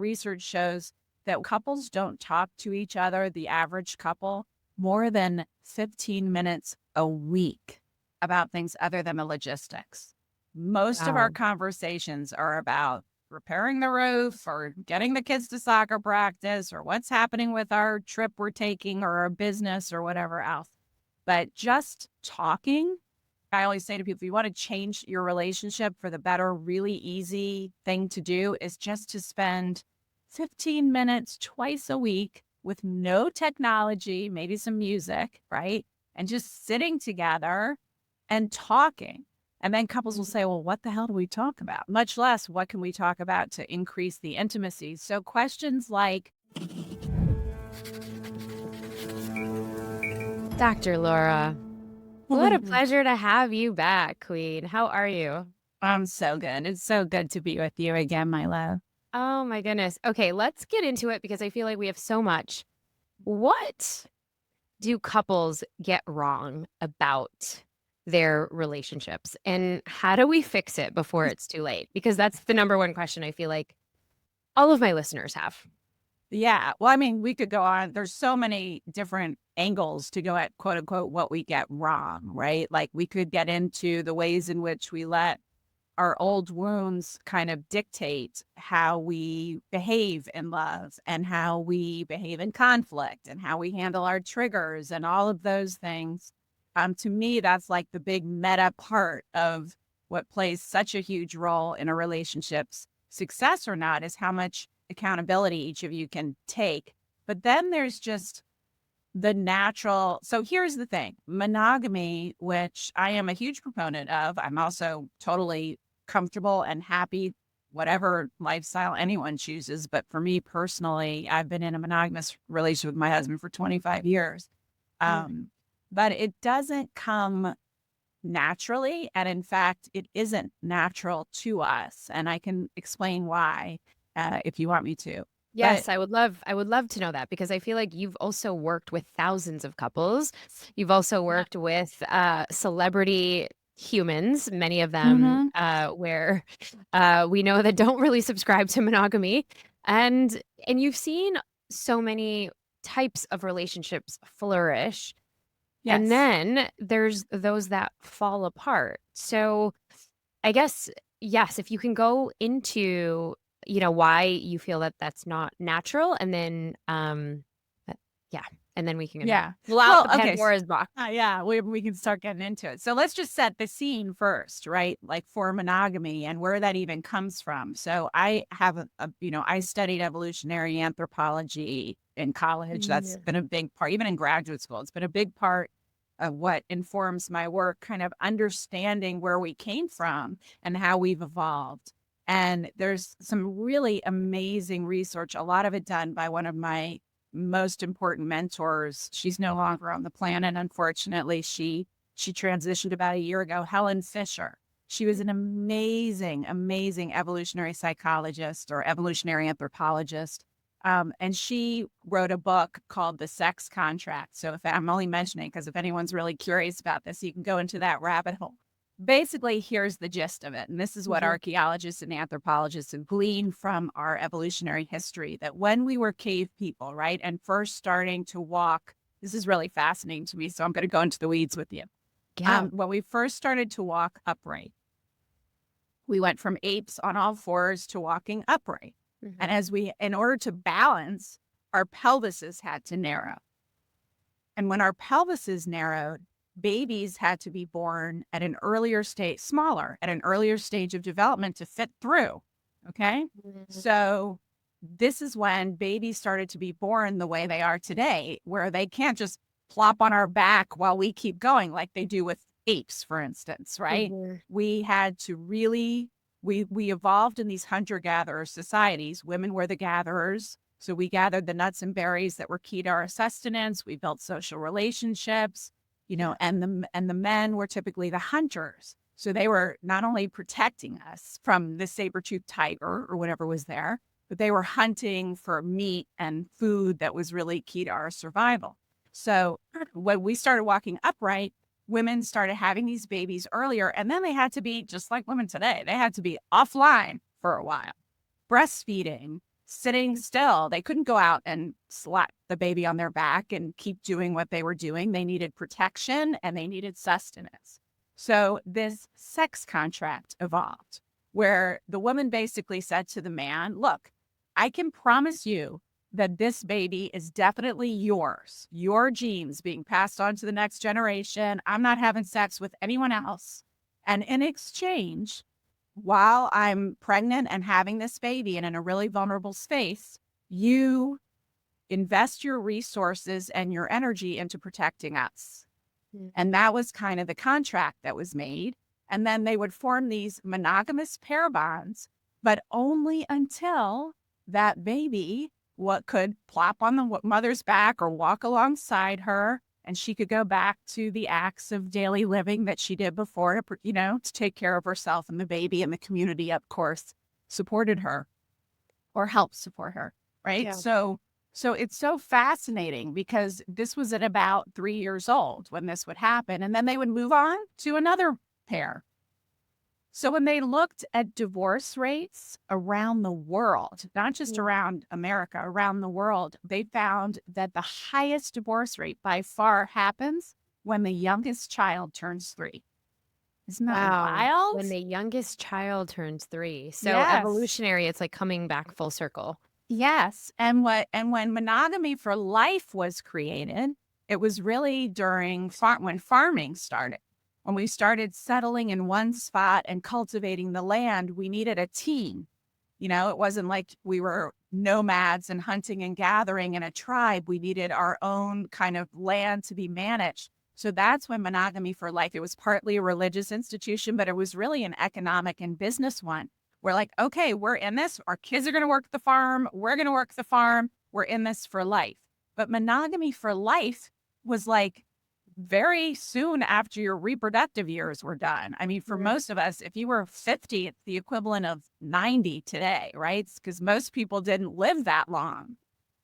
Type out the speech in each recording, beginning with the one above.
research shows that couples don't talk to each other, the average couple, more than 15 minutes a week about things other than the logistics. Most of our Wow. conversations are about repairing the roof or getting the kids to soccer practice or what's happening with our trip we're taking or our business or whatever else. But just talking, I always say to people, if you want to change your relationship for the better, really easy thing to do is just to spend 15 minutes twice a week with no technology, maybe some music, right? And just sitting together and talking. And then couples will say, well, what the hell do we talk about? Much less, what can we talk about to increase the intimacy? So questions like, Dr. Laura, what a pleasure to have you back, Queen. How are you? I'm so good. It's so good to be with you again, my love. Oh my goodness. Okay, let's get into it because I feel like we have so much. What do couples get wrong about their relationships? And how do we fix it before it's too late? Because that's the number one question I feel like all of my listeners have. Yeah. Well, I mean, we could go on. There's so many different angles to go at, quote unquote, what we get wrong, right? Like we could get into the ways in which we let our old wounds kind of dictate how we behave in love and how we behave in conflict and how we handle our triggers and all of those things. To me, that's like the big meta part of what plays such a huge role in a relationship's success or not is how much accountability each of you can take. But then there's just the natural. So here's the thing, monogamy, which I am a huge proponent of. I'm also totally comfortable and happy, whatever lifestyle anyone chooses. But for me personally, I've been in a monogamous relationship with my husband for 25 years. Mm. But it doesn't come naturally. And in fact, it isn't natural to us. And I can explain why if you want me to. But Yes, I would love to know that because I feel like you've also worked with thousands of couples. You've also yeah. worked with celebrity humans, many of them Mhm. where we know that don't really subscribe to monogamy. And you've seen so many types of relationships flourish. And Yes. then there's those that fall apart. So I guess, yes, if you can go into, why you feel that that's not natural, and then, uh, yeah, and then we can Yeah. pull out Well, the okay. Pandora's box. Yeah, we can start getting into it. So let's just set the scene first, right? Like for monogamy and where that even comes from. So I have I studied evolutionary anthropology in college. That's Yeah. been a big part, even in graduate school. It's been a big part of what informs my work, kind of understanding where we came from and how we've evolved. And there's some really amazing research, a lot of it done by one of my most important mentors. She's no longer on the planet, unfortunately. She transitioned about a year ago, Helen Fisher. She was an amazing, amazing evolutionary psychologist or evolutionary anthropologist. And she wrote a book called The Sex Contract. So if I'm only mentioning because if anyone's really curious about this, you can go into that rabbit hole. Basically, here's the gist of it. And this is what Mhm. archaeologists and anthropologists have gleaned from our evolutionary history that when we were cave people, right, and first starting to walk, this is really fascinating to me. So I'm going to go into the weeds with you. Yeah. When we first started to walk upright, we went from apes on all fours to walking upright. And Mhm. in order to balance, our pelvises had to narrow. And when our pelvises narrowed, babies had to be born at an earlier stage, smaller, at an earlier stage of development to fit through. Okay. Mhm. So this is when babies started to be born the way they are today, where they can't just plop on our back while we keep going like they do with apes, for instance, right? Mhm. We had to really, we evolved in these hunter-gatherer societies. Women were the gatherers. So we gathered the nuts and berries that were key to our sustenance. We built social relationships, Yeah. and the men were typically the hunters. So they were not only protecting us from the saber-toothed tiger or whatever was there, but they were hunting for meat and food that was really key to our survival. So when we started walking upright, women started having these babies earlier, and then they had to be just like women today. They had to be offline for a while, breastfeeding, sitting still. They couldn't go out and slap the baby on their back and keep doing what they were doing. They needed protection and they needed sustenance. So this sex contract evolved where the woman basically said to the man, look, I can promise you that this baby is definitely yours, your genes being passed on to the next generation. I'm not having sex with anyone else. And in exchange, while I'm pregnant and having this baby and in a really vulnerable space, you invest your resources and your energy into protecting us. Mm. And that was kind of the contract that was made. And then they would form these monogamous pair bonds, but only until that baby could plop on the mother's back or walk alongside her, and she could go back to the acts of daily living that she did before to, to take care of herself and the baby, and the community, of course, supported her or helped support her. Right. Yeah. So it's so fascinating because this was at about 3 years old when this would happen. And then they would move on to another pair. So when they looked at divorce rates around the world, not just around America, around the world, they found that the highest divorce rate by far happens when the youngest child turns 3. Isn't that Wow. wild? When the youngest child turns 3. So Yes. evolutionary, it's like coming back full circle. Yes. And when monogamy for life was created, it was really during when farming started. When we started settling in one spot and cultivating the land, we needed a team. It wasn't like we were nomads and hunting and gathering in a tribe. We needed our own kind of land to be managed. So that's when monogamy for life, it was partly a religious institution, but it was really an economic and business one. We're like, okay, we're in this. Our kids are going to work the farm. We're going to work the farm. We're in this for life. But monogamy for life was like very soon after your reproductive years were done. I mean, for most of us, if you were 50, it's the equivalent of 90 today, right? Because most people didn't live that long.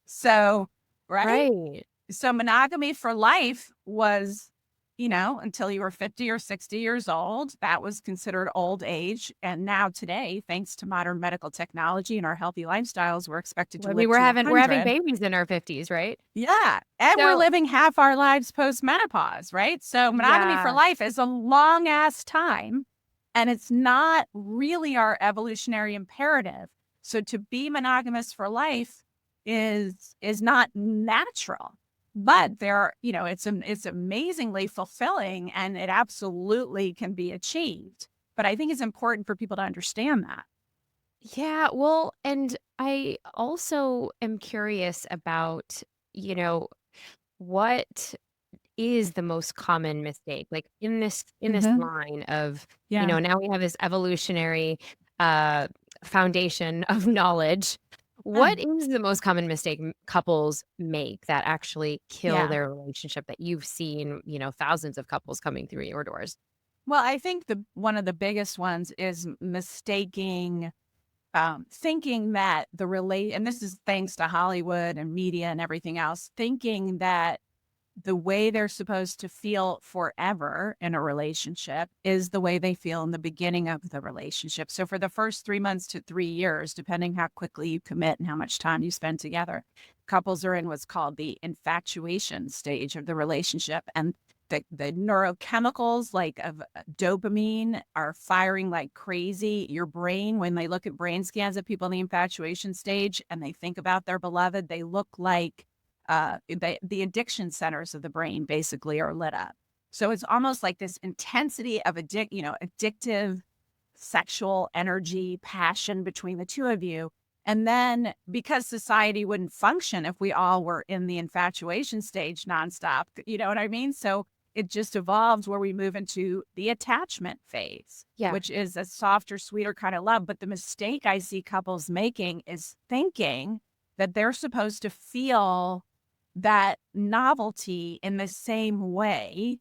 So, right? Right. So monogamy for life was, until you were 50 or 60 years old. That was considered old age. And now today, thanks to modern medical technology and our healthy lifestyles, we're expected to I live mean, to we're having 100. babies in our 50s, right? Yeah. And we're So living half our lives post-menopause, right? So monogamy for yeah. life is a long ass time. And it's not really our evolutionary imperative. So to be monogamous for life is not natural. But there are, it's amazingly fulfilling and it absolutely can be achieved. But I think it's important for people to understand that. Yeah, well, and I also am curious about, you know, what is the most common mistake? Like in this Mhm. line of, Yeah. now we have this evolutionary uh foundation of knowledge. Yeah. What is the most common mistake couples make that actually kill Yeah. their relationship that you've seen, thousands of couples coming through your doors? Well, I think one of the biggest ones is mistaking, thinking that and this is thanks to Hollywood and media and everything else, thinking that the way they're supposed to feel forever in a relationship is the way they feel in the beginning of the relationship. So for the first 3 months to 3 years, depending how quickly you commit and how much time you spend together, couples are in what's called the infatuation stage of the relationship. And the neurochemicals like of dopamine are firing like crazy. Your brain, when they look at brain scans of people in the infatuation stage and they think about their beloved, they look like the addiction centers of the brain basically are lit up. So it's almost like this intensity of addictive sexual energy, passion between the two of you. And then because society wouldn't function if we all were in the infatuation stage nonstop, you know what I mean? So it just evolved where we move into the attachment phase, Yeah. which is a softer, sweeter kind of love. But the mistake I see couples making is thinking that they're supposed to feel that novelty in the same way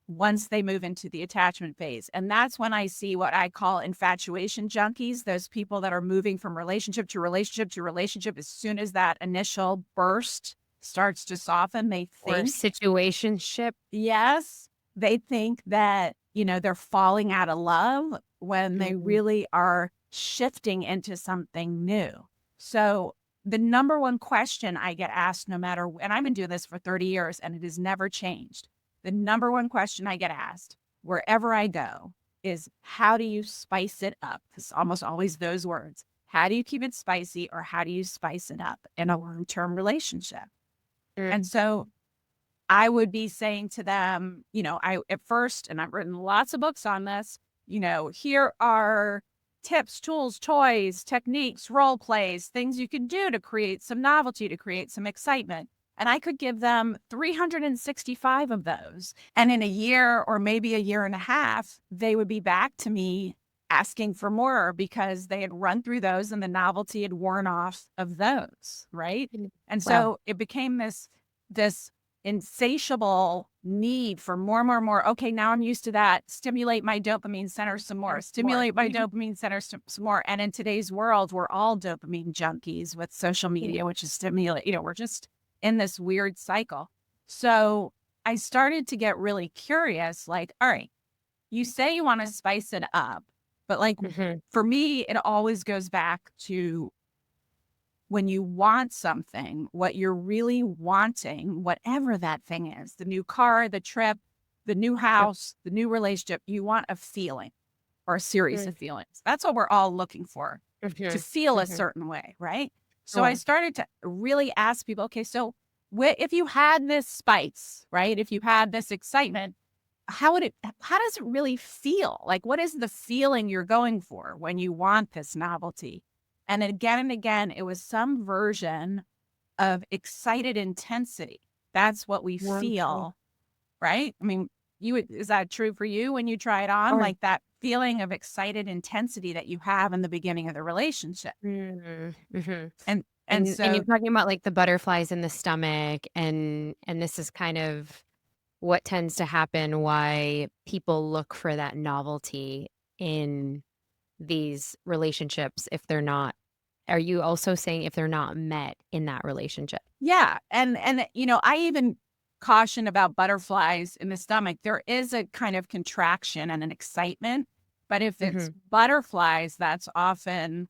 once they move into the attachment phase. And that's when I see what I call infatuation junkies, those people that are moving from relationship to relationship to relationship. As soon as that initial burst starts to soften, they Or think, situationship. yes, they think that, they're falling out of love when they Mhm. really are shifting into something new. So the number one question I get asked no matter, and I've been doing this for 30 years and it has never changed. The number one question I get asked wherever I go is, how do you spice it up? It's almost always those words. How do you keep it spicy, or how do you spice it up in a long-term relationship? Mm. And so I would be saying to them, I at first, and I've written lots of books on this, here are tips, tools, toys, techniques, role plays, things you can do to create some novelty, to create some excitement. And I could give them 365 of those. And in a year or maybe a year and a half, they would be back to me asking for more because they had run through those and the novelty had worn off of those. Right. Mm. And Wow. so it became this insatiable need for more, more, more. Okay, now I'm used to that. Stimulate my dopamine center some more. Stimulate my dopamine center some more. And in today's world, we're all dopamine junkies with social media, which is stimulate. We're just in this weird cycle. So I started to get really curious, like, all right, you say you want to spice it up, but like Mhm. for me, it always goes back to when you want something, what you're really wanting, whatever that thing is, the new car, the trip, the new house, the new relationship, you want a feeling or a series Mhm. of feelings. That's what we're all looking for, to Mhm. feel a Mhm. certain way, right? So I Sure. started to really ask people, okay, so if you had this spice, right? If you had this excitement, how does it really feel? Like, what is the feeling you're going for when you want this novelty? And again, it was some version of excited intensity. That's what we Wonderful. feel, right? I mean, is that true for you when you try it on? Or Like that feeling of excited intensity that you have in the beginning of the relationship. mm, mhm. And And so you're talking about, like, the butterflies in the stomach, and this is kind of what tends to happen, why people look for that novelty in these relationships if they're not, are you also saying if they're not met in that relationship? yeah, and I even caution about butterflies in the stomach. There is a kind of contraction and an excitement, but if it's Mhm. butterflies, that's often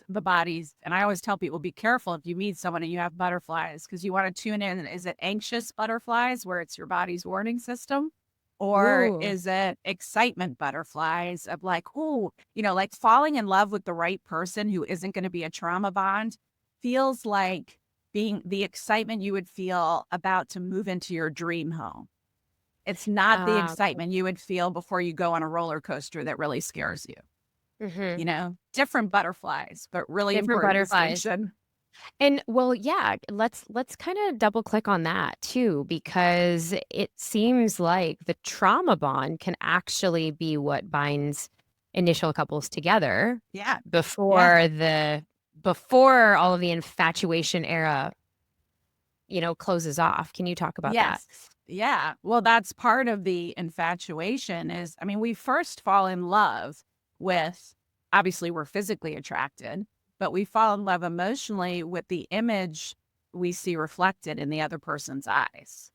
the body's. And I always tell people, be careful if you meet someone and you have butterflies, because you want to tune in. Is it anxious butterflies where it's your body's warning system? Or Ooh. is it excitement butterflies of like, oh, like falling in love with the right person who isn't going to be a trauma bond feels like being the excitement you would feel about to move into your dream home. It's not the Ah, okay. excitement you would feel before you go on a roller coaster that really scares you. Mhm. Different butterflies, but really Different important butterflies. distinction. And well, yeah, let's kind of double click on that too, because it seems like the trauma bond can actually be what binds initial couples together Yeah. Yeah. before before all of the infatuation era, closes off. Can you talk about that? Yes. Yeah. Well, that's part of the infatuation is, I mean, we first fall in love with, obviously, we're physically attracted, but we fall in love emotionally with the image we see reflected in the other person's eyes,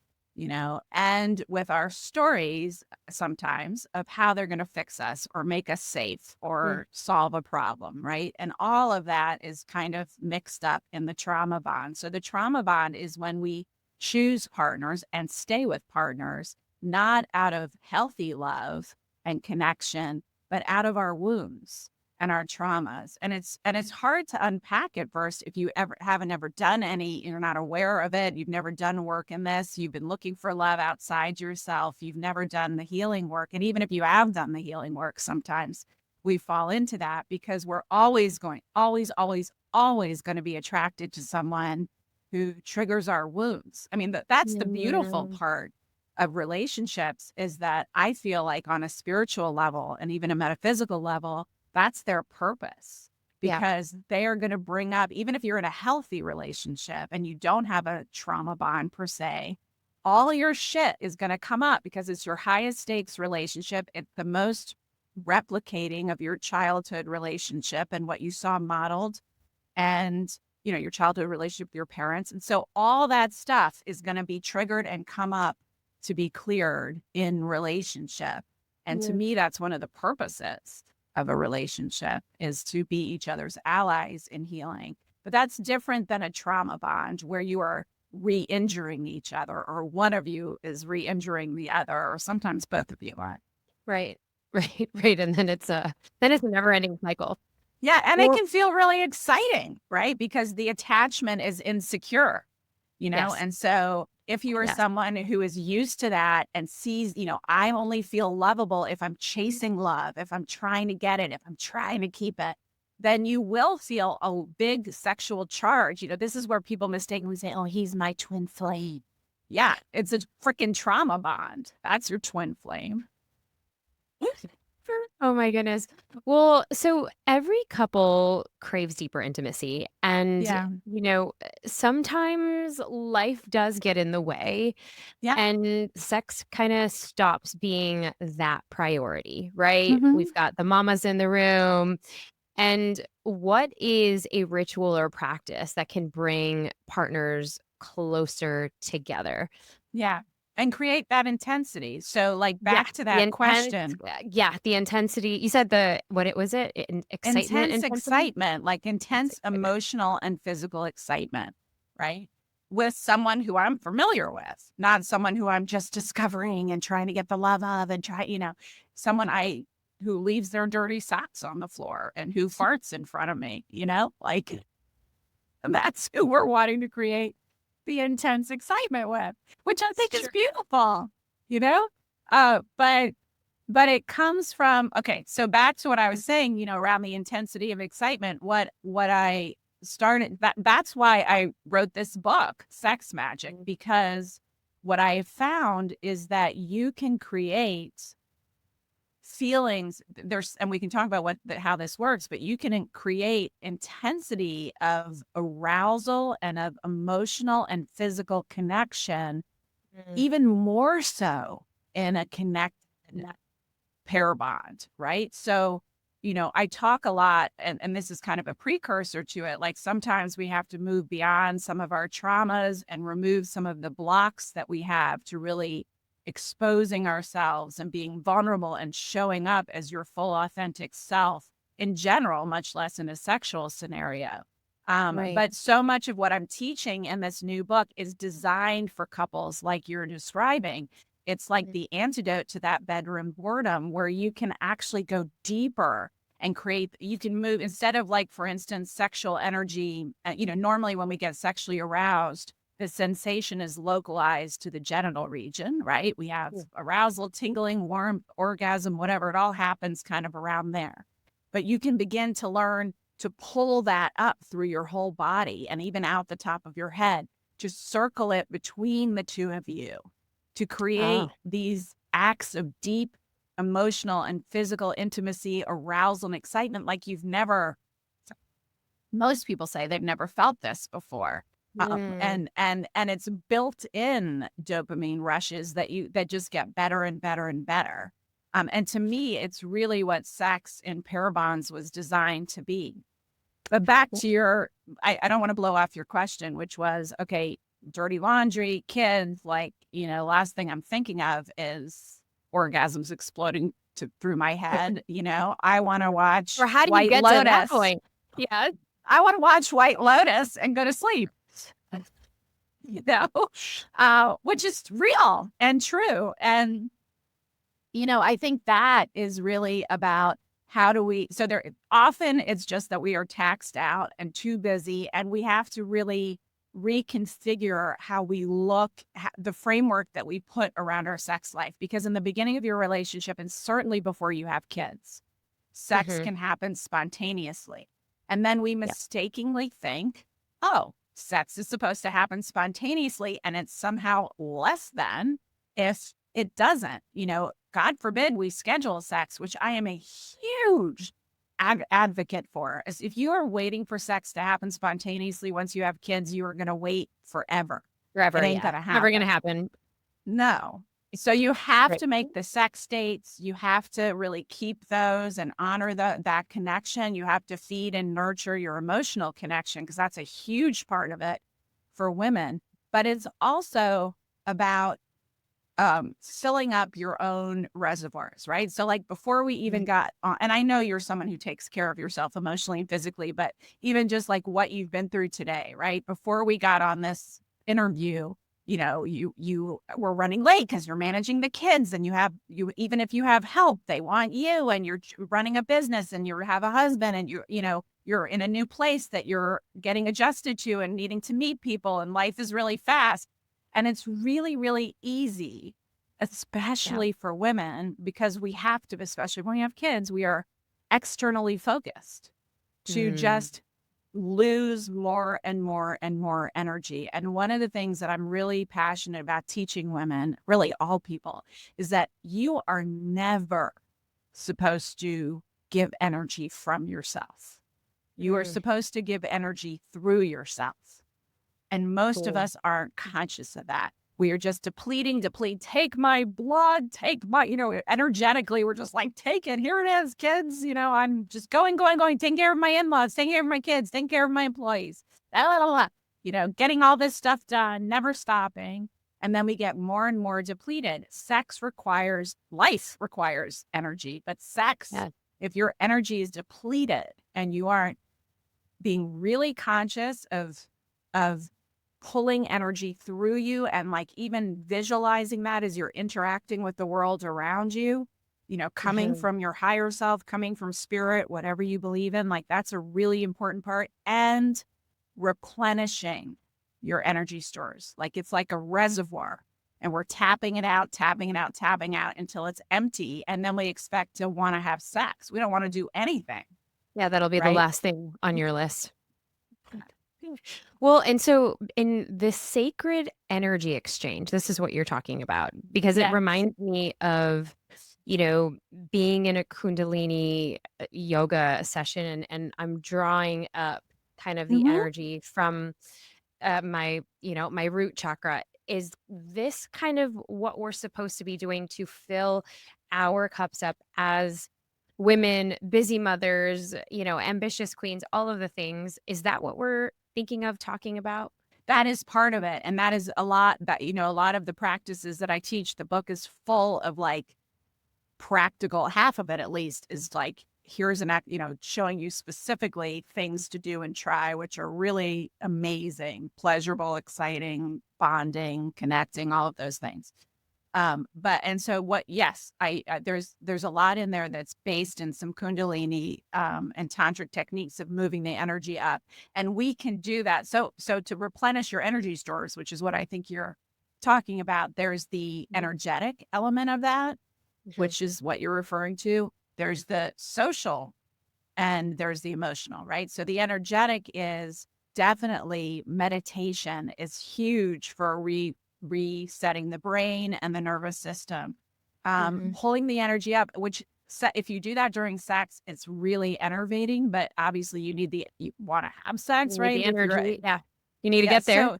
and with our stories sometimes of how they're going to fix us or make us safe Mm. or solve a problem, right? And all of that is kind of mixed up in the trauma bond. So the trauma bond is when we choose partners and stay with partners, not out of healthy love and connection, but out of our wounds and our traumas. And it's hard to unpack at first if you haven't ever done any, you're not aware of it, you've never done work in this, you've been looking for love outside yourself, you've never done the healing work. And even if you have done the healing work, sometimes we fall into that because we're always going to be attracted to someone who triggers our wounds. I mean, that's the beautiful Yeah. part of relationships is that I feel like on a spiritual level and even a metaphysical level, that's their purpose Yeah. because they are going to bring up, even if you're in a healthy relationship and you don't have a trauma bond per se, all your shit is going to come up because it's your highest stakes relationship. It's the most replicating of your childhood relationship and what you saw modeled and your childhood relationship with your parents. And so all that stuff is going to be triggered and come up to be cleared in relationship. And to Yeah. me, that's one of the purposes of a relationship is to be each other's allies in healing. But that's different than a trauma bond where you are re-injuring each other, or one of you is re-injuring the other, or sometimes both of you are. Right. Right. Right. And then it's a never ending cycle. Yeah, and it Well, can feel really exciting, right? Because the attachment is insecure, yes. And so if you are Yes. someone who is used to that and sees, I only feel lovable if I'm chasing love, if I'm trying to get it, if I'm trying to keep it, then you will feel a big sexual charge. This is where people mistakenly say, oh, he's my twin flame. Yeah, it's a freaking trauma bond. That's your twin flame. Oh my goodness. Well, so every couple craves deeper intimacy. And, Yeah. sometimes life does get in the way Yeah. and sex kind of stops being that priority, right? Hmm. We've got the mamas in the room. And what is a ritual or practice that can bring partners closer together? Yeah. And create that intensity. So, like, Yeah, back to the that intense question. yeah, the intensity. You said what it was it? Excitement Intense intensity? excitement, like intense Excitement. emotional and physical excitement, right? With someone who I'm familiar with, not someone who I'm just discovering and trying to get the love of and someone who leaves their dirty socks on the floor and who farts in front of me, like that's who we're wanting to create the intense excitement with, which I It's think is true. beautiful, you know? But it comes from, okay, so back to what I was saying, around the intensity of excitement, what I started, that's why I wrote this book, Sex Magic, because what I have found is that you can create feelings and we can talk about how this works, but you can create intensity of arousal and of emotional and physical connection, Mm, even more so in a connected pair bond, right? So, I talk a lot, and this is kind of a precursor to it. Like sometimes we have to move beyond some of our traumas and remove some of the blocks that we have to really exposing ourselves and being vulnerable and showing up as your full, authentic self in general, much less in a sexual scenario. right. But so much of what I'm teaching in this new book is designed for couples like you're describing. It's like Mm, the antidote to that bedroom boredom where you can actually go deeper and you can move instead of, like, for instance, sexual energy. Normally when we get sexually aroused, the sensation is localized to the genital region, right? We have mm. arousal, tingling, warmth, orgasm, whatever. It all happens kind of around there. But you can begin to learn to pull that up through your whole body and even out the top of your head. Just circle it between the two of you to Oh, create these acts of deep emotional and physical intimacy, arousal, and excitement like most people say they've never felt this before. mm. And it's built in dopamine rushes that just get better and better and better. And to me, it's really what sex in pair bonds was designed to be. But back to I don't want to blow off your question, which was, okay, dirty laundry, kids, like, last thing I'm thinking of is orgasms exploding through my head. I want to Or watch how do you White get to that Lotus. point? Yeah. I want to watch White Lotus and go to sleep, you know, which is real and true. And I think that is really about how do we, so there often it's just that we are taxed out and too busy, and we have to really reconfigure how we look, the framework that we put around our sex life. Because in the beginning of your relationship, and certainly before you have kids, sex Mhm. can happen spontaneously. And then we Yeah. mistakenly think, oh, sex is supposed to happen spontaneously, and it's somehow less than if it doesn't. God forbid we schedule sex, which I am a huge advocate for. As if you are waiting for sex to happen spontaneously once you have kids, you are going to wait forever. It Forever, ain't yeah. going to Never gonna happen. happen. No. So you have Right. to make the sex dates. You have to really keep those and honor that connection. You have to feed and nurture your emotional connection because that's a huge part of it for women. But it's also about filling up your own reservoirs, right? So like before we even got on, and I know you're someone who takes care of yourself emotionally and physically, but even just like what you've been through today, right? Before we got on this interview, you were running late because you're managing the kids, and even if you have help, they want you, and you're running a business, and you have a husband, and you're in a new place that you're getting adjusted to and needing to meet people, and life is really fast. And it's really, really easy, Yeah. especially for women, because we have to, especially when we have kids, we are externally focused, to Mm. just lose more and more and more energy. And one of the things that I'm really passionate about teaching women, really all people, is that you are never supposed to give energy from yourself. You are Mm. supposed to give energy through yourself. And most of Cool. us aren't conscious of that. We are just deplete, take my blood, take my, energetically, we're just like, take it. Here it is, kids. I'm just going, taking care of my in-laws, taking care of my kids, taking care of my employees, blah, blah, blah, blah. Getting all this stuff done, never stopping. And then we get more and more depleted. Life requires energy, but sex, Yeah. if your energy is depleted and you aren't being really conscious of pulling energy through you, and like even visualizing that as you're interacting with the world around you, coming Mhm. from your higher self, coming from spirit, whatever you believe in, like that's a really important part. And replenishing your energy stores. Like it's like a reservoir, and we're tapping it out, tapping it out, tapping out until it's empty. And then we expect to want to have sex. We don't want to do anything, Yeah, that'll be the right? last thing on your list. Well, and so in this sacred energy exchange, this is what you're talking about because it Yes. reminds me of, you know, being in a Kundalini yoga session and I'm drawing up kind of the Hmm. energy from my, my root chakra. Is this kind of what we're supposed to be doing to fill our cups up as women, busy mothers, ambitious queens, all of the things? Is that what we're thinking of talking about? That is part of it. And that is a lot that, a lot of the practices that I teach, the book is full of like practical, half of it at least is like, here's an act, showing you specifically things to do and try, which are really amazing, pleasurable, exciting, bonding, connecting, all of those things. And so yes, there's a lot in there that's based in some Kundalini, and tantric techniques of moving the energy up. And we can do that. So to replenish your energy stores, which is what I think you're talking about, there's the Mhm. energetic element of that, Mhm. which is what you're referring to. There's the social, and there's the emotional, right? So the energetic is definitely, meditation is huge for resetting the brain and the nervous system. Mhm. Pulling the energy up, which if you do that during sex, it's really enervating, but obviously you want to have You sex, need right? the If you're, energy. Yeah. You need to yeah. get there.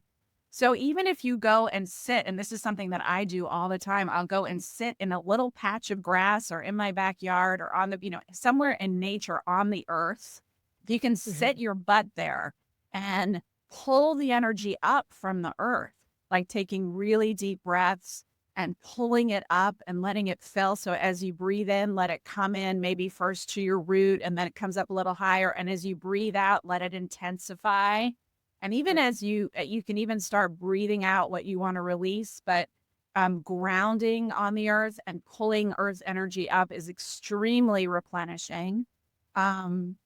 So even if you go and sit, and this is something that I do all the time, I'll go and sit in a little patch of grass or in my backyard or on the, somewhere in nature on the earth. You can Mhm. sit your butt there and pull the energy up from the earth, like taking really deep breaths and pulling it up and letting it fill. So as you breathe in, let it come in maybe first to your root, and then it comes up a little higher. And as you breathe out, let it intensify. And even as you can even start breathing out what you want to release, but grounding on the earth and pulling earth's energy up is extremely replenishing. Um,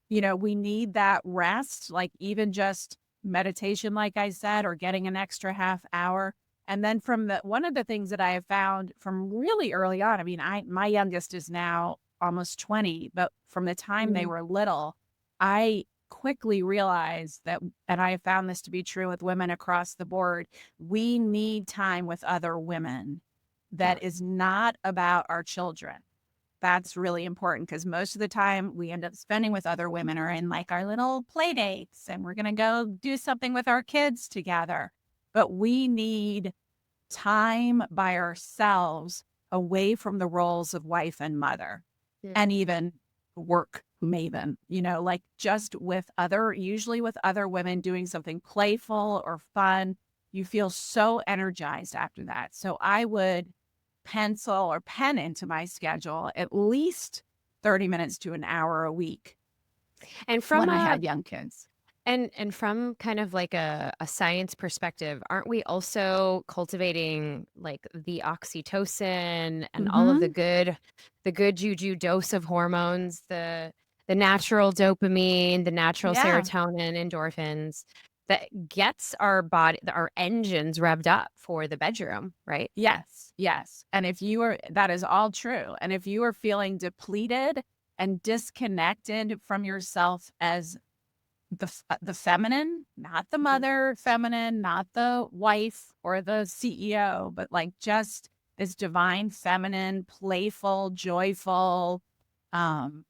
we need that rest, like even just meditation, like I said, or getting an extra half hour. And then one of the things that I have found from really early on, I mean, my youngest is now almost 20, but from the time they Mhm. were little, I quickly realized that, and I have found this to be true with women across the board, we need time with other women Yeah. that is not about our children. That's really important, because most of the time we end up spending with other women or in like our little play dates, and we're going to go do something with our kids together. But we need time by ourselves, away from the roles of wife and mother, Mm. and even work maven, like just usually with other women, doing something playful or fun. you feel so energized after that. So I would pencil or pen into my schedule at least 30 minutes to an hour a week And from when I a had young kids. and from kind of like a science perspective, aren't we also cultivating like the oxytocin and all of Hmm. the good juju dose of hormones, the natural dopamine, the natural Yeah. serotonin, endorphins that gets our body, our engines revved up for the bedroom, right? Yes. Yes. And if you are, that is all true. And if you are feeling depleted and disconnected from yourself as the feminine, not the Mhm. mother feminine, not the wife or the CEO, but like just this divine feminine, playful, joyful, um,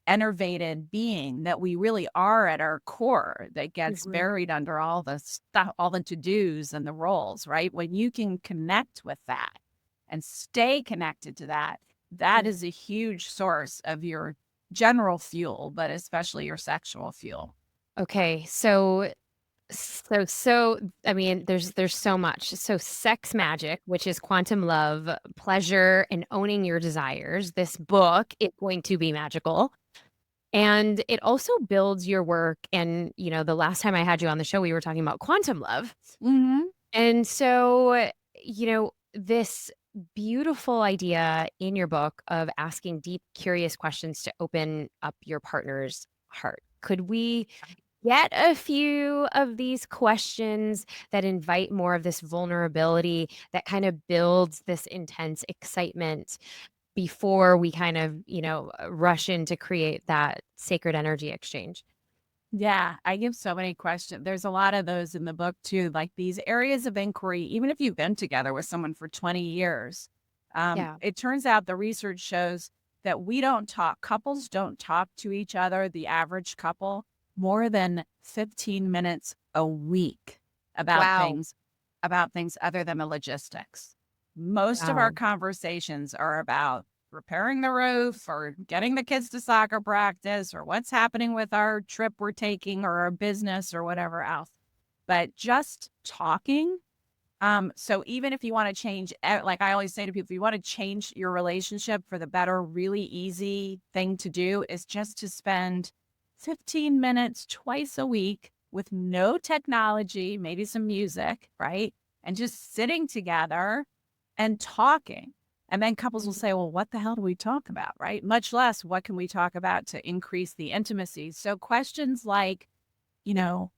enervated being that we really are at our core that gets Mhm. buried under all the stuff, all the to-dos and the roles, right? When you can connect with that and stay connected to that, that Yeah. is a huge source of your general fuel, but especially your sexual fuel. Okay, I mean, there's so much. So sex magic, which is quantum love, pleasure, and owning your desires. This book is going to be magical. And it also builds your work. And, you know, the last time I had you on the show, we were talking about quantum love. Mhm. And so, you know, this beautiful idea in your book of asking deep, curious questions to open up your partner's heart. Could we get a few of these questions that invite more of this vulnerability that kind of builds this intense excitement before we kind of, you know, rush in to create that sacred energy exchange? Yeah, I give so many questions. There's a lot of those in the book too, like these areas of inquiry, even if you've been together with someone for 20 years. Yeah. It turns out the research shows that we don't talk, couples don't talk to each other, the average couple, more than 15 minutes a week about Wow. things, about things other than the logistics. Most of our Wow. conversations are about repairing the roof or getting the kids to soccer practice or what's happening with our trip we're taking or our business or whatever else. But just talking. So even if you want to change, like I always say to people, if you want to change your relationship for the better, really easy thing to do is just to spend 15 minutes twice a week with no technology, maybe some music, right? And just sitting together and talking. And then couples will Mhm. say, well, what the hell do we talk about? Right. Much less, what can we talk about to increase the intimacy? So questions like, you know,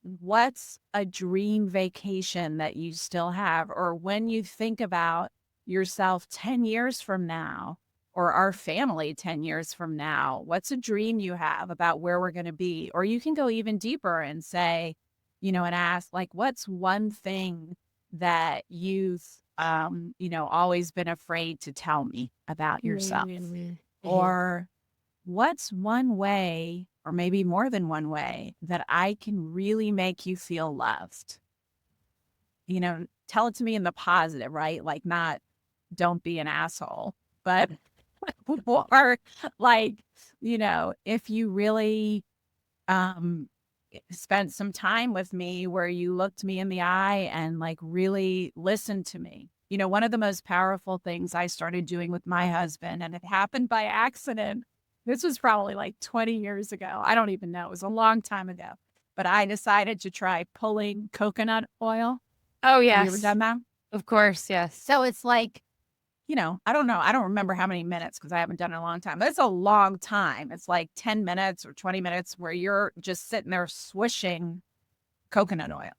what's a dream vacation that you still have? Or when you think about yourself 10 years from now, or our family 10 years from now, what's a dream you have about where we're going to be? Or you can go even deeper and say, and ask, like, what's one thing that you've, always been afraid to tell me about yourself? Mhm. Mhm. Or what's one way, or maybe more than one way, that I can really make you feel loved? Tell it to me in the positive, right? Like, not don't be an asshole, but or like, if you really um spent some time with me where you looked me in the eye and like really listened to me. One of the most powerful things I started doing with my husband, and it happened by accident. This was probably like 20 years ago. I don't even know. It was a long time ago. But I decided to try pulling coconut oil. Oh, Have you ever yes. done that? Of course, yes. So it's like, I don't know. I don't remember how many minutes because I haven't done it in a long time, but it's a long time. It's like 10 minutes or 20 minutes where you're just sitting there swishing coconut oil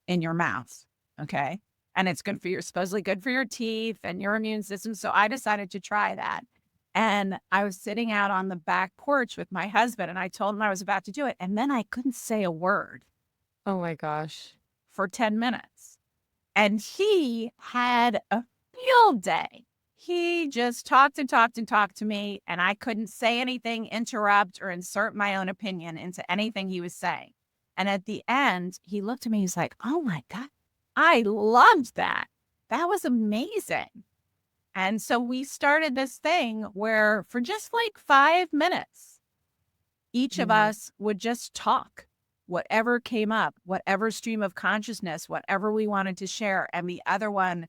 in your mouth. Okay. And it's good for your, supposedly good for your teeth and your immune system. So I decided to try that. And I was sitting out on the back porch with my husband and I told him I was about to do it. And then I couldn't say a word Oh my gosh. for 10 minutes. And he had a field day. He just talked and talked and talked to me, and I couldn't say anything, interrupt, or insert my own opinion into anything he was saying. And at the end, he looked at me, he's like, oh my God, I loved that. That was amazing. And so we started this thing where for just like 5 minutes, each of Mhm. us would just talk. whatever came up, whatever stream of consciousness, whatever we wanted to share. And the other one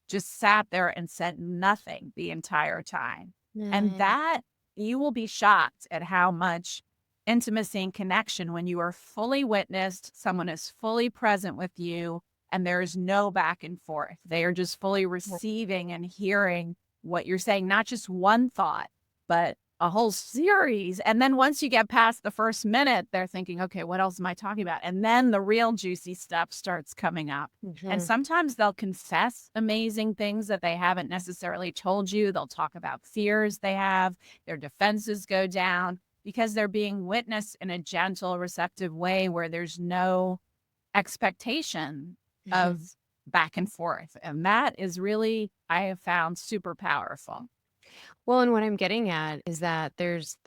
just sat there and said nothing the entire time. And Mm. that you will be shocked at how much intimacy and connection when you are fully witnessed, someone is fully present with you, and there is no back and forth. They are just fully receiving and hearing what you're saying, not just one thought, but a whole series. And then once you get past the first minute, they're thinking, okay, what else am I talking about? And then the real juicy stuff starts coming up. And Mhm. sometimes they'll confess amazing things that they haven't necessarily told you. They'll talk about fears they have, their defenses go down because they're being witnessed in a gentle, receptive way where there's no expectation of Mhm. back and forth. And that is really, I have found super powerful. Well, and what I'm getting at is that there's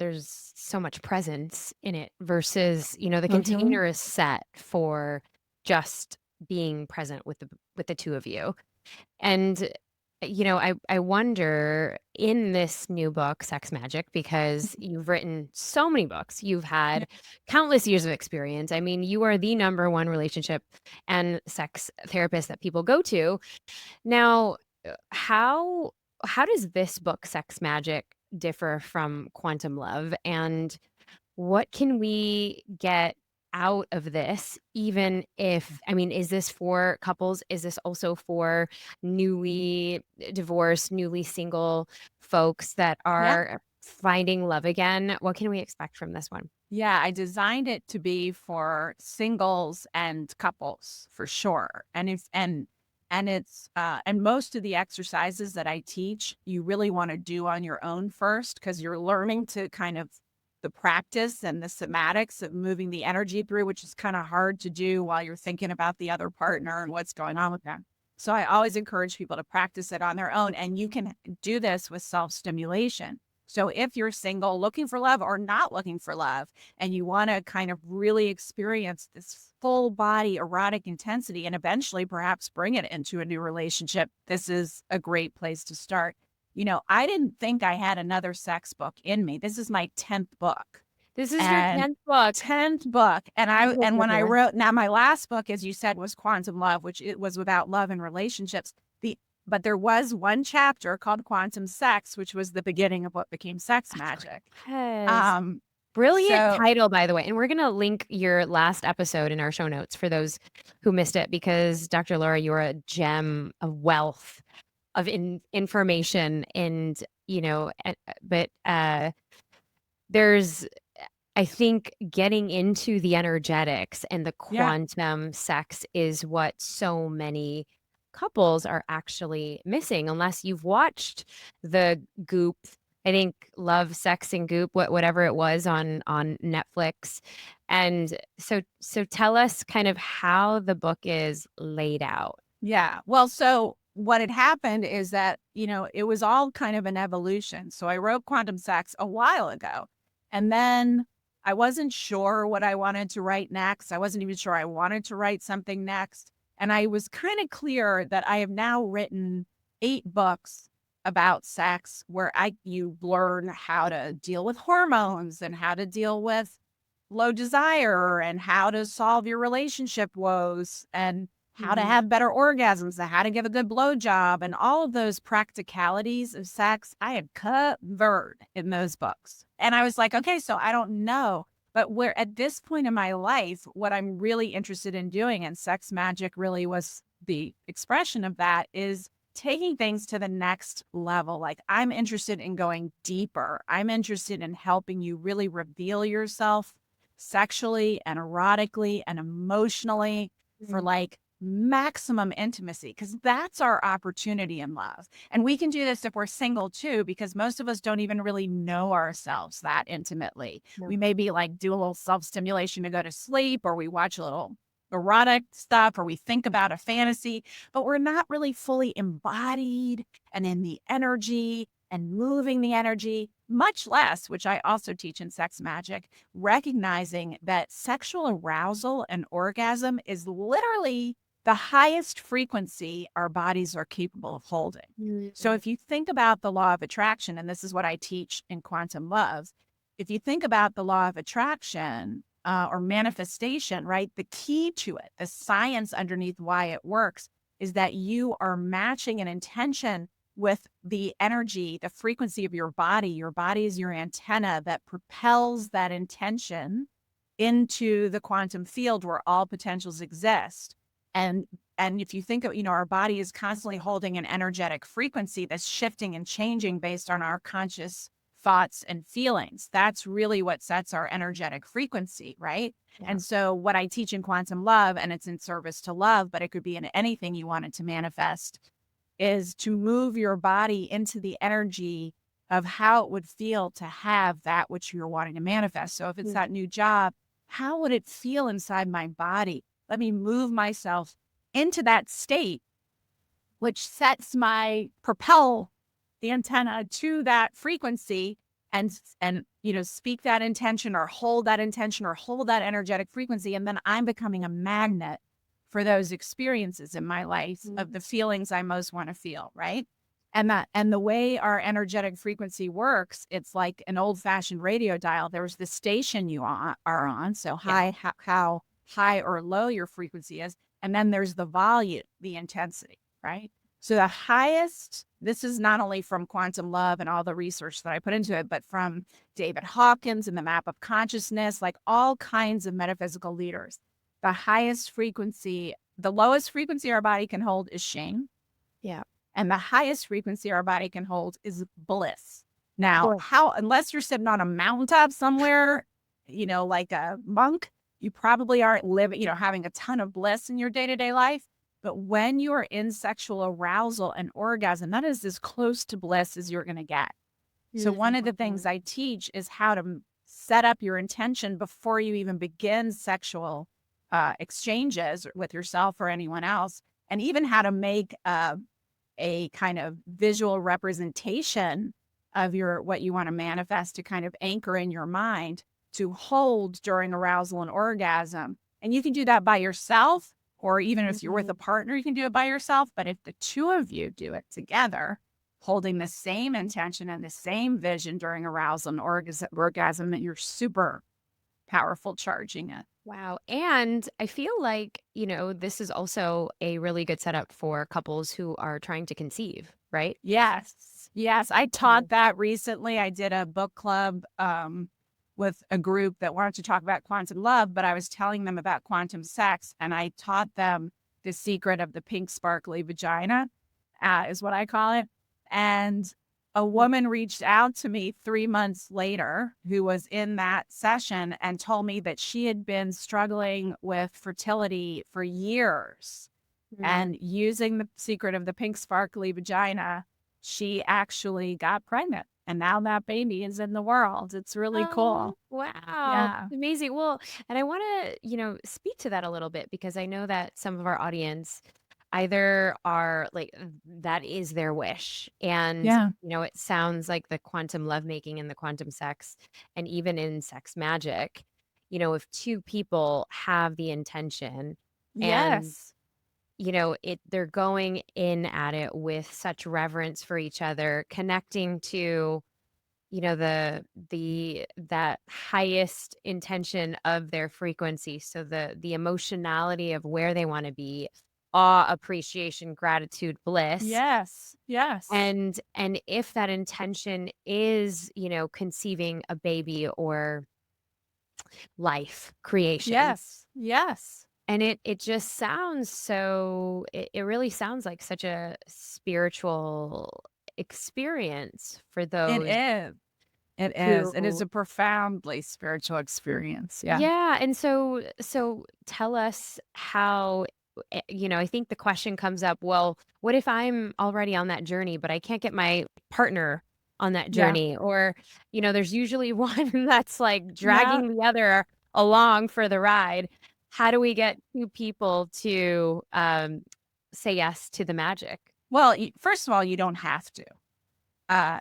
so much presence in it versus, the Mm-hmm. container is set for just being present with the two of you. And I wonder in this new book, Sex Magic, because you've written so many books, you've Yeah. had countless years of experience. I mean, you are the number one relationship and sex therapist that people go to. Now, how does this book, Sex Magic, differ from Quantum Love? And what can we get out of this, even if, I mean, is this for couples? Is this also for newly divorced, newly single folks that Yeah. are finding love again? What can we expect from this one? Yeah, I designed it to be for singles and couples for sure. And most of the exercises that I teach, you really want to do on your own first because you're learning to kind of the practice and the somatics of moving the energy through, which is kind of hard to do while you're thinking about the other partner and what's going on with them. So I always encourage people to practice it on their own. And you can do this with self-stimulation. So if you're single, looking for love or not looking for love, and you want to kind of really experience this full body erotic intensity and eventually perhaps bring it into a new relationship, this is a great place to start. I didn't think I had another sex book in me. This is my 10th book. This is your And 10th book. 10th book. And I I will and get when I there. wrote now my last book, as you said, was Quantum Love, which it was about love and relationships. The But there was one chapter called Quantum Sex, which was the beginning of what became Sex Of course. Magic. Yes. Um, Brilliant so title, by the way. And we're going to link your last episode in our show notes for those who missed it, because Dr. Laura, you're a gem, a wealth of information. And, but there's, I think getting into the energetics and the yeah, quantum sex is what so many couples are actually missing, unless you've watched the Goop. I think Love, Sex, and Goop, whatever it was on Netflix. And so tell us kind of how the book is laid out. yeah. Well, so what had happened is that, it was all kind of an evolution. So I wrote Quantum Sex a while ago. And then I wasn't sure what I wanted to write next. I wasn't even sure I wanted to write something next. And I was kind of clear that I have now written 8 books about sex where you learn how to deal with hormones and how to deal with low desire and how to solve your relationship woes and how to Mhm. have better orgasms and how to give a good blowjob and all of those practicalities of sex I had covered in those books. And I was like, okay, so I don't know. But where at this point in my life, what I'm really interested in doing, and Sex Magic really was the expression of that, is taking things to the next level. Like I'm interested in going deeper. I'm interested in helping you really reveal yourself sexually and erotically and emotionally for Mhm. like maximum intimacy because that's our opportunity in love. And we can do this if we're single too, because most of us don't even really know ourselves that intimately. No. We maybe like do a little self stimulation to go to sleep, or we watch a little erotic stuff, or we think about a fantasy, but we're not really fully embodied and in the energy and moving the energy, much less, which I also teach in Sex Magic, recognizing that sexual arousal and orgasm is literally the highest frequency our bodies are capable of holding. So Mhm. if you think about the law of attraction, and this is what I teach in Quantum Love, if you think about the law of attraction, or manifestation, right? The key to it, the science underneath why it works, is that you are matching an intention with the energy, the frequency of your body. Your body is your antenna that propels that intention into the quantum field where all potentials exist. And and if you think of, our body is constantly holding an energetic frequency that's shifting and changing based on our conscious thoughts and feelings. That's really what sets our energetic frequency, right? Yeah. And so what I teach in quantum love, and it's in service to love, but it could be in anything you wanted to manifest, is to move your body into the energy of how it would feel to have that which you're wanting to manifest. So if it's Mm. that new job, how would it feel inside my body? Let me move myself into that state, which sets my propel the antenna to that frequency, and speak that intention or hold that intention or hold that energetic frequency, and then I'm becoming a magnet for those experiences in my life of Mm. the feelings I most want to feel, right? And the way our energetic frequency works, it's like an old-fashioned radio dial. There's the station you are on, so Yeah. how high or low your frequency is, and then there's the volume, the intensity, right? So the highest, this is not only from quantum love and all the research that I put into it, but from David Hawkins and the map of consciousness, like all kinds of metaphysical leaders. The highest frequency, the lowest frequency our body can hold is shame. Yeah. And the highest frequency our body can hold is bliss. Now, Cool. unless you're sitting on a mountaintop somewhere, like a monk, you probably aren't living, having a ton of bliss in your day to day life. But when you are in sexual arousal and orgasm, that is as close to bliss as you're going to get. So, one of the things I teach is how to set up your intention before you even begin sexual exchanges with yourself or anyone else, and even how to make a kind of visual representation of what you want to manifest to kind of anchor in your mind to hold during arousal and orgasm. And you can do that by yourself, or even if you're with a partner, you can do it by yourself. But if the two of you do it together, holding the same intention and the same vision during arousal and orgasm, you're super powerful charging it. Wow. And I feel like, this is also a really good setup for couples who are trying to conceive, right? Yes. Yes. I Mhm. taught that recently. I did a book club with a group that wanted to talk about quantum love, but I was telling them about quantum sex, and I taught them the secret of the pink sparkly vagina, is what I call it. And a woman reached out to me 3 months later who was in that session and told me that she had been struggling with fertility for years, Mm. and using the secret of the pink sparkly vagina, she actually got pregnant. And now that baby is in the world. It's really Oh, cool. wow. Yeah. Amazing. Well, and I want to, speak to that a little bit because I know that some of our audience either are like, that is their wish. And, Yeah. it sounds like the quantum lovemaking and the quantum sex, and even in sex magic, if two people have the intention and Yes. they're going in at it with such reverence for each other, connecting to, that highest intention of their frequency. So the emotionality of where they want to be, awe, appreciation, gratitude, bliss. Yes. Yes. And if that intention is, conceiving a baby or life creation. Yes. Yes. And it just sounds so it really sounds like such a spiritual experience for It those is. It is. It is who. a profoundly spiritual experience. Yeah. Yeah, and so tell us how, I think the question comes up, well, what if I'm already on that journey, but I can't get my partner on that Yeah. journey? Or, there's usually one that's like Yeah. dragging the other along for the ride. How do we get two people to say yes to the magic? Well, first of all, you don't have to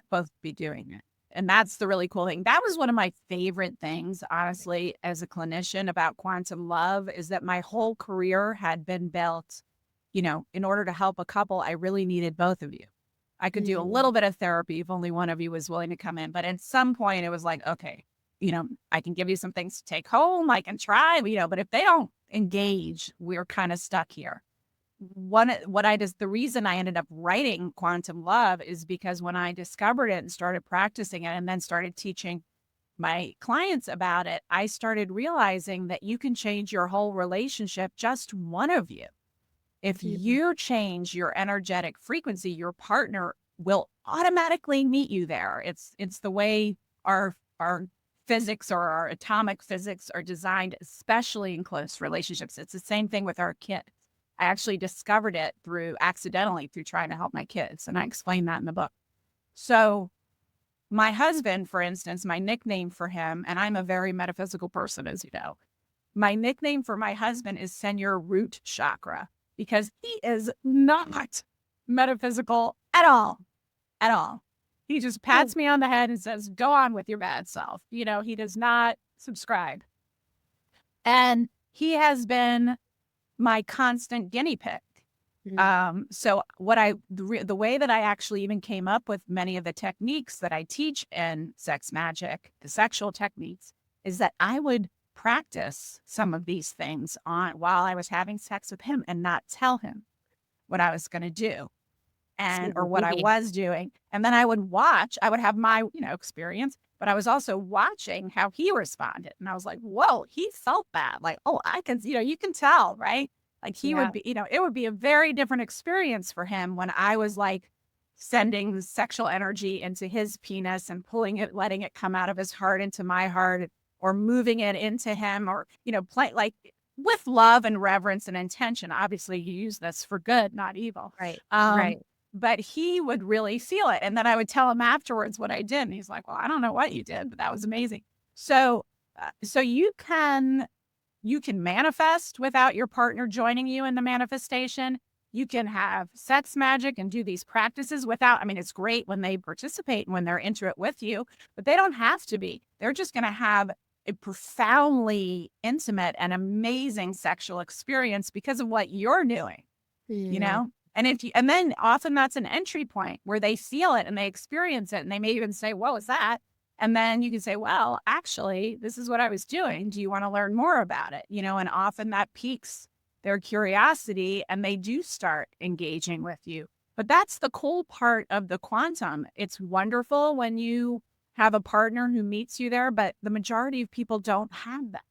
both be doing it. And that's the really cool thing. That was one of my favorite things, honestly, as a clinician about quantum love, is that my whole career had been built, in order to help a couple, I really needed both of you. I could do a Mm. little bit of therapy if only one of you was willing to come in. But at some point, it was like, okay, I can give you some things to take home. I can try, but if they don't engage, we're kind of stuck here. The reason I ended up writing Quantum Love is because when I discovered it and started practicing it and then started teaching my clients about it, I started realizing that you can change your whole relationship, just one of you. If Mhm. you change your energetic frequency, your partner will automatically meet you there. It's the way our physics or our atomic physics are designed, especially in close relationships. It's the same thing with our kids. I actually discovered it accidentally through trying to help my kids, and I explain that in the book. So my husband, for instance, my nickname for him, and I'm a very metaphysical person, as you know, my nickname for my husband is Senior Root Chakra because he is not metaphysical at all, at all. He just Oh, pats me on the head and says, go on with your bad self. He does not subscribe. And he has been my constant guinea pig. mhm. So the way that I actually even came up with many of the techniques that I teach in sex magic, the sexual techniques, is that I would practice some of these things on while I was having sex with him and not tell him what I was going to do or So what I maybe was doing. And then I would have my, experience, but I was also watching how he responded. And I was like, whoa, he felt that. Like, oh, I can, you can tell, right? Like he yeah. would be, it would be a very different experience for him when I was like sending sexual energy into his penis and pulling it, letting it come out of his heart into my heart or moving it into him or, play like with love and reverence and intention. Obviously, you use this for good, not evil. Right. Um, Right. but he would really feel it. And then I would tell him afterwards what I did. And he's like, well, I don't know what you did, but that was amazing. So you can manifest without your partner joining you in the manifestation. You can have sex magic and do these practices without, I mean, it's great when they participate and when they're into it with you, but they don't have to be. They're just going to have a profoundly intimate and amazing sexual experience because of what you're doing, you Yeah. know? And then often that's an entry point where they feel it and they experience it and they may even say, what was that? And then you can say, well, actually, this is what I was doing. Do you want to learn more about it? And often that piques their curiosity and they do start engaging with you. But that's the cool part of the quantum. It's wonderful when you have a partner who meets you there, but the majority of people don't have that.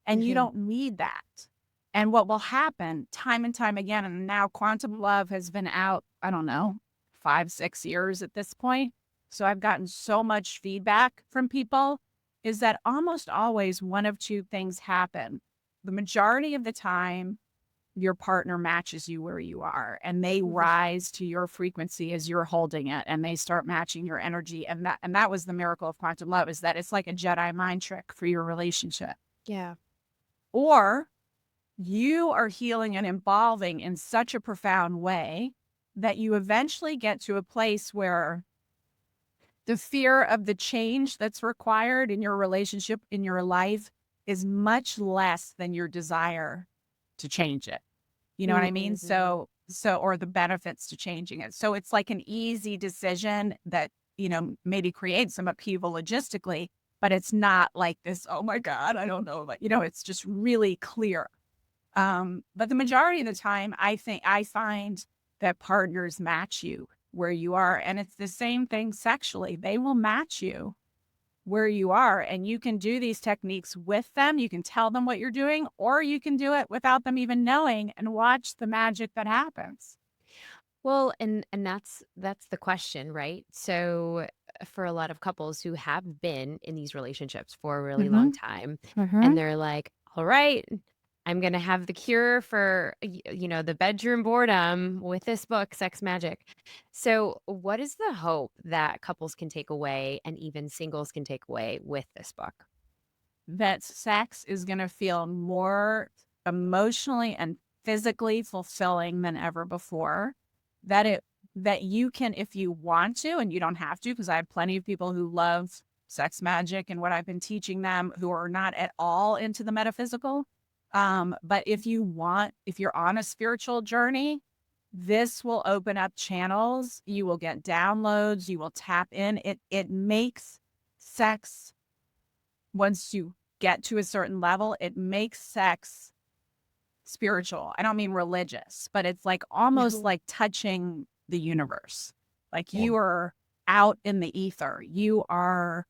And you Mhm. don't need that. And what will happen time and time again, and now Quantum Love has been out, I don't know, 5, 6 years at this point. So I've gotten so much feedback from people is that almost always one of two things happen. The majority of the time, your partner matches you where you are and they Mhm. rise to your frequency as you're holding it and they start matching your energy. And that was the miracle of Quantum Love, is that it's like a Jedi mind trick for your relationship. Yeah. Or you are healing and evolving in such a profound way that you eventually get to a place where the fear of the change that's required in your relationship, in your life, is much less than your desire to change it. You know what I mean? Mhm. Or the benefits to changing it. So it's like an easy decision that, maybe creates some upheaval logistically, but it's not like this, oh my God, I don't know. But, it's just really clear. But the majority of the time, I find that partners match you where you are. And it's the same thing sexually. They will match you where you are. And you can do these techniques with them. You can tell them what you're doing, or you can do it without them even knowing and watch the magic that happens. Well, and that's the question, right? So for a lot of couples who have been in these relationships for a really long Mm-hmm. time and Mm-hmm. they're like, "All right, I'm going to have the cure for the bedroom boredom with this book, Sex Magic." So, what is the hope that couples can take away and even singles can take away with this book? That sex is going to feel more emotionally and physically fulfilling than ever before. That it that you can, if you want to, and you don't have to, because I have plenty of people who love sex magic and what I've been teaching them who are not at all into the metaphysical. But if you're on a spiritual journey, this will open up channels. You will get downloads. You will tap in. It makes sex once you get to a certain level, it makes sex spiritual. I don't mean religious, but it's like almost Mhm. like touching the universe. Like Yeah. you are out in the ether. You are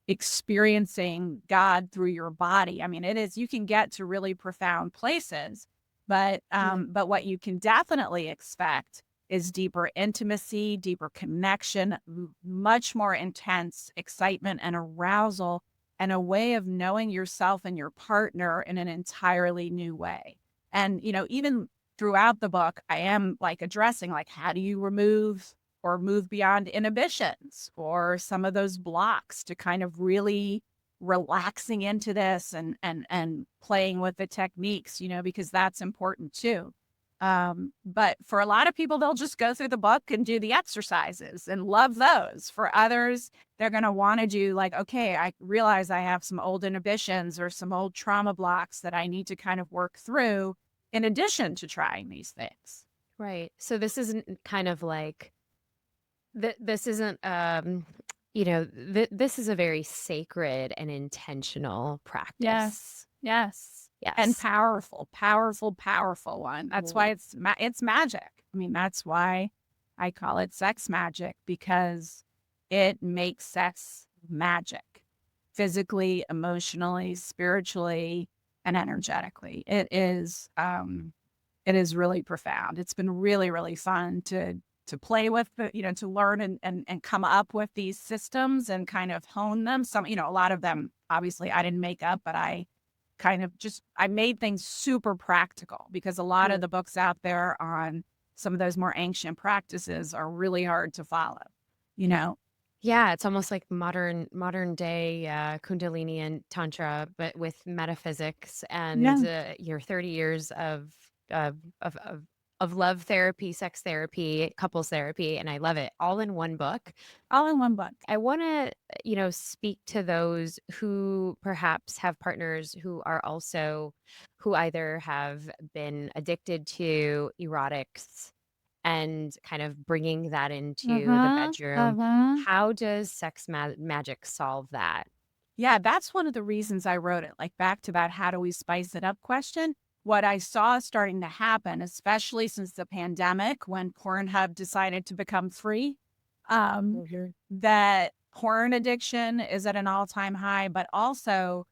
experiencing God through your body. I mean, it is, you can get to really profound places, but what you can definitely expect is deeper intimacy, deeper connection, much more intense excitement and arousal, and a way of knowing yourself and your partner in an entirely new way. And, even throughout the book, I am like addressing like, how do you remove or move beyond inhibitions or some of those blocks to kind of really relaxing into this and playing with the techniques, because that's important too. But for a lot of people, they'll just go through the book and do the exercises and love those. For others, they're going to want to do like, okay, I realize I have some old inhibitions or some old trauma blocks that I need to kind of work through in addition to trying these things. Right. So this isn't kind of like this isn't this is a very sacred and intentional practice. Yes, yes. And Yes. powerful, powerful, powerful one. That's why Mhm. it's magic. I mean, that's why I call it sex magic, because it makes sex magic physically, emotionally, spiritually, and energetically. It is really profound. It's been really, really fun to play with to learn and come up with these systems and kind of hone them. Some, a lot of them obviously I didn't make up, but I kind of just I made things super practical, because a lot of Mm. the books out there on some of those more ancient practices are really hard to follow, you know? Yeah, it's almost like modern day Kundalini and Tantra, but with metaphysics and Yeah. your 30 years of of of of love therapy, sex therapy, couples therapy, and I love it all in one book. All in one book. I want to, speak to those who perhaps have partners who are also, who either have been addicted to erotics and kind of bringing that into the Uh-huh. bedroom. Uh-huh. How does sex magic solve that? Yeah, that's one of the reasons I wrote it, like back to that how do we spice it up question. What I saw starting to happen, especially since the pandemic when Pornhub decided to become free, um, Mhm. that porn addiction is at an all-time high, but also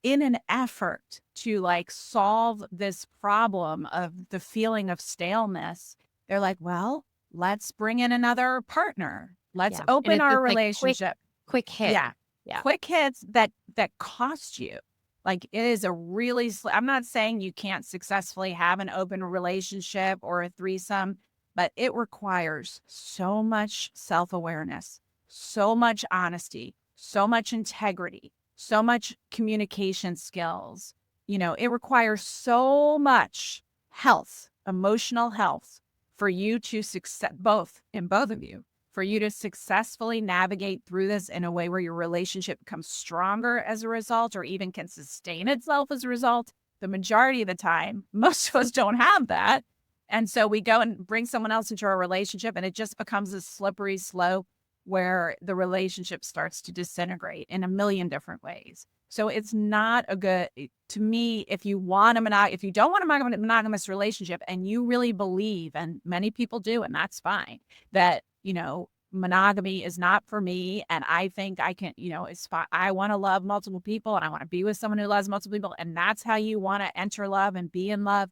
in an effort to like solve this problem of the feeling of staleness, they're like, well, let's bring in another partner. Let's Yeah, and open our it's like relationship. quick hit. Yeah. Yeah. Quick hits that cost you. Like it is a really I'm not saying you can't successfully have an open relationship or a threesome, but it requires so much self-awareness, so much honesty, so much integrity, so much communication skills. It requires so much health, emotional health for you to success both of you, for you to successfully navigate through this in a way where your relationship becomes stronger as a result or even can sustain itself as a result. The majority of the time, most of us don't have that. And so we go and bring someone else into our relationship, and it just becomes a slippery slope where the relationship starts to disintegrate in a million different ways. So it's not a good, to me, if you want if you don't want a monogamous relationship and you really believe, and many people do, and that's fine, that, monogamy is not for me. And I think I can, it's fine. I want to love multiple people and I want to be with someone who loves multiple people. And that's how you want to enter love and be in love.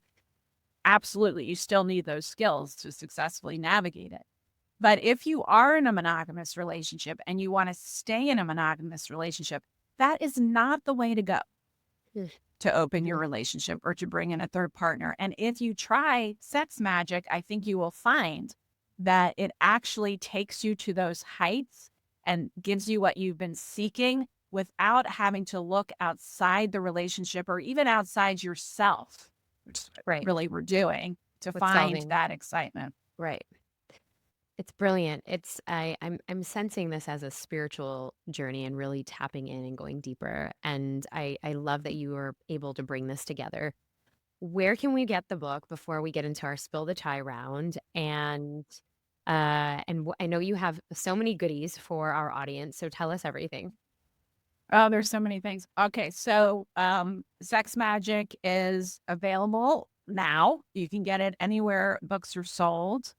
Absolutely. You still need those skills to successfully navigate it. But if you are in a monogamous relationship and you want to stay in a monogamous relationship, that is not the way to go to open your Mhm. relationship or to bring in a third partner. And if you try sex magic, I think you will find that it actually takes you to those heights and gives you what you've been seeking without having to look outside the relationship or even outside yourself, which is what Right. really we're doing to With find solving. that excitement. Right. It's brilliant. I'm sensing this as a spiritual journey and really tapping in and going deeper. And I love that you were able to bring this together. Where can we get the book before we get into our spill the chai round? And I know you have so many goodies for our audience, so tell us everything. Oh, there's so many things. Okay, so Sex Magic is available now. You can get it anywhere books are sold.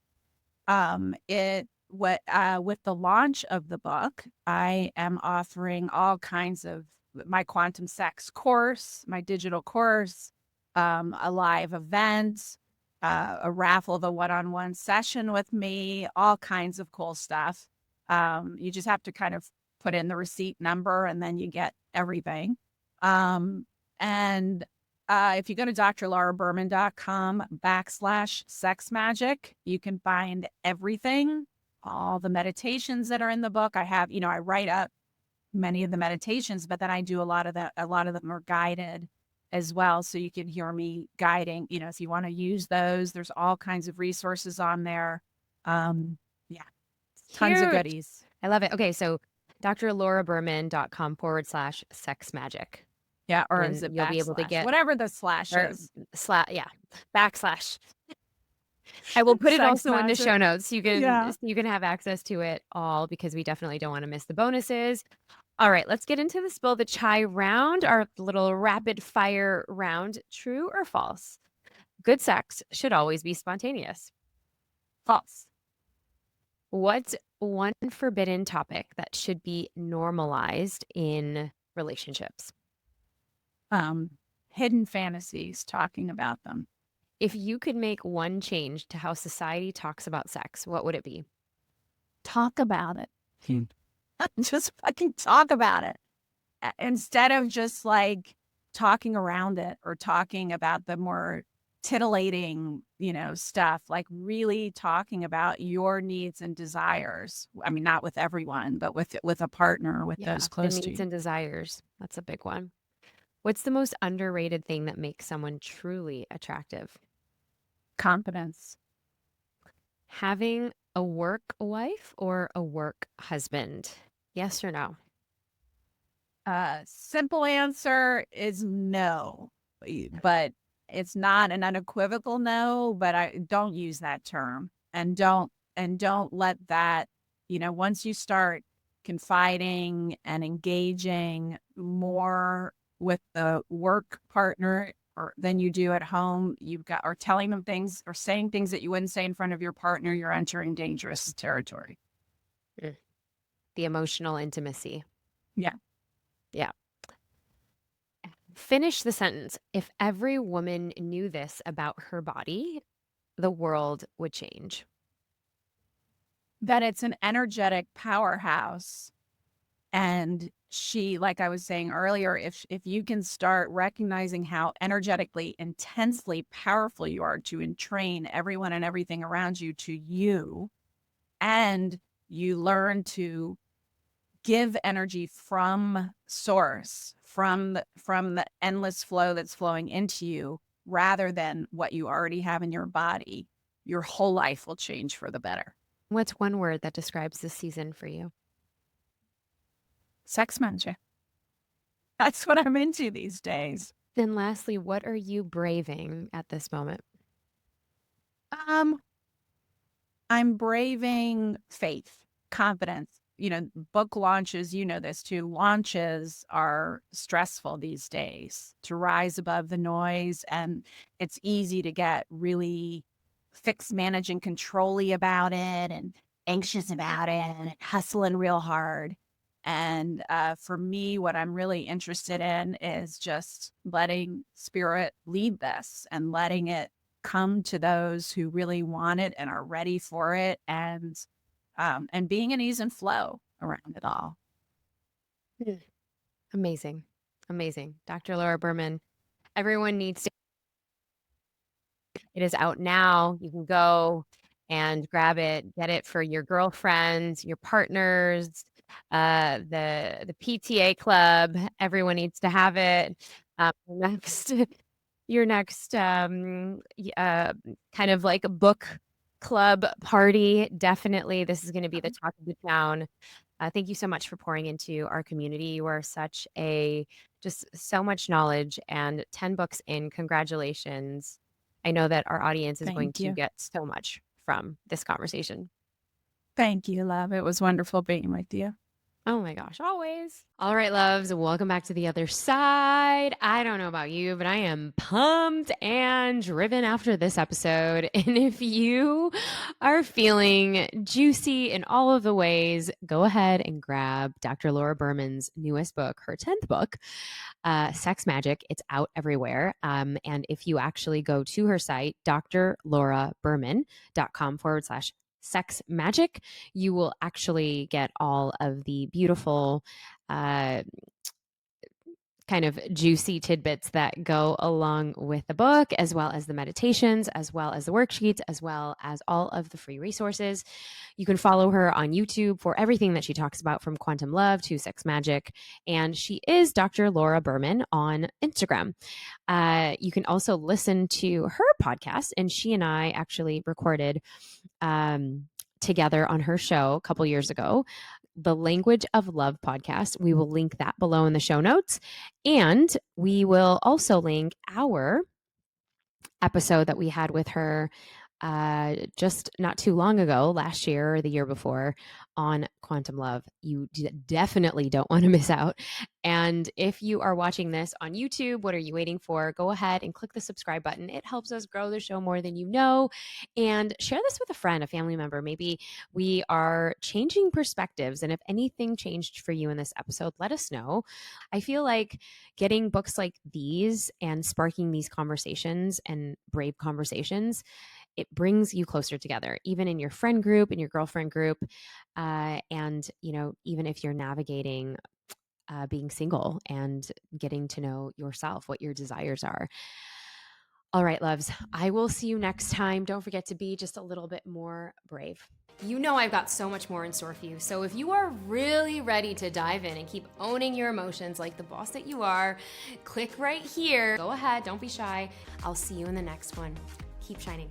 It what With the launch of the book, I am offering all kinds of my quantum sex course, my digital course, a live event, a raffle of a one-on-one session with me, all kinds of cool stuff. You just have to kind of put in the receipt number and then you get everything. And If you go to drlauraberman.com/sex magic, you can find everything, all the meditations that are in the book. I write up many of the meditations, but then I do a lot of them are guided as well. So you can hear me guiding, if you want to use those, there's all kinds of resources on there. Yeah, tons of Cute. goodies. I love it. Okay, so drlauraberman.com/sex magic. Yeah, or is And it you'll be able to backslash? get, Whatever the slash or is. yeah, backslash. I will put it Sex also in the magic. show notes. Yeah. You can have access to it all because we definitely don't want to miss the bonuses. All right, let's get into the spill the chai round, our little rapid fire round. True or false? Good sex should always be spontaneous. False. What's one forbidden topic that should be normalized in relationships? um, Hidden fantasies, talking about them. If you could make one change to how society talks about sex, what would it be? Talk about it. Just fucking talk about it. Instead of just like talking around it or talking about the more titillating, stuff, like really talking about your needs and desires. I mean, not with everyone, but with a partner, with Yeah, those the close to needs you. and desires. That's a big one. What's the most underrated thing that makes someone truly attractive? Confidence. Having a work wife or a work husband? Yes or no? Simple answer is no, but it's not an unequivocal no, but I don't use that term and don't let that, once you start confiding and engaging more with the work partner or than you do at home, or telling them things or saying things that you wouldn't say in front of your partner, you're entering dangerous territory. Mm. The emotional intimacy. Yeah. Yeah. Finish the sentence. If every woman knew this about her body, the world would change. That it's an energetic powerhouse. And she, like I was saying earlier, if you can start recognizing how energetically intensely powerful you are to entrain everyone and everything around you to you, and you learn to give energy from source, from the endless flow that's flowing into you, rather than what you already have in your body, your whole life will change for the better. What's one word that describes this season for you? Sex magic. That's what I'm into these days. And lastly, what are you braving at this moment? Um, I'm braving faith, confidence. Book launches, this too. Launches are stressful these days to rise above the noise. And it's easy to get really fixed, managing, controlly about it and anxious about it and hustling real hard. And for me, what I'm really interested in is just letting spirit lead this and letting it come to those who really want it and are ready for it, and being an ease and flow around it all. Mm. Amazing. Amazing. Dr. Laura Berman, everyone needs to, it is out now. You can go and grab it, get it for your girlfriends, your partners, the PTA club. Everyone needs to have it. Next, your next kind of like a book club party. Definitely, this is going to be the talk of the town. Thank you so much for pouring into our community. You are such just so much knowledge, and 10 books in. Congratulations. I know that our audience is going Thank to you. get so much from this conversation. Thank you, love. It was wonderful being with you. Oh my gosh, always. All right, loves, welcome back to the other side. I don't know about you, but I am pumped and driven after this episode. And if you are feeling juicy in all of the ways, go ahead and grab Dr. Laura Berman's newest book, her 10th book, Sex Magic. It's out everywhere. And if you actually go to her site, drlauraberman.com/sex magic, you will actually get all of the beautiful kind of juicy tidbits that go along with the book, as well as the meditations, as well as the worksheets, as well as all of the free resources. You can follow her on YouTube for everything that she talks about, from quantum love to sex magic. And she is Dr. Laura Berman on Instagram. You can also listen to her podcast, and she and I actually recorded together on her show a couple years ago, the Language of Love podcast. We will link that below in the show notes. And we will also link our episode that we had with her just not too long ago, last year or the year before, on quantum love. You definitely don't want to miss out. And if you are watching this on YouTube, what are you waiting for? Go ahead and click the subscribe button. It helps us grow the show more than you know. And share this with a friend, a family member. Maybe we are changing perspectives. And if anything changed for you in this episode, let us know. I feel like getting books like these and sparking these conversations and brave conversations, it brings you closer together, even in your friend group, in your girlfriend group. And, you know, even if you're navigating being single and getting to know yourself, what your desires are. All right, loves, I will see you next time. Don't forget to be just a little bit more brave. You know I've got so much more in store for you. So if you are really ready to dive in and keep owning your emotions like the boss that you are, click right here. Go ahead, don't be shy. I'll see you in the next one. Keep shining.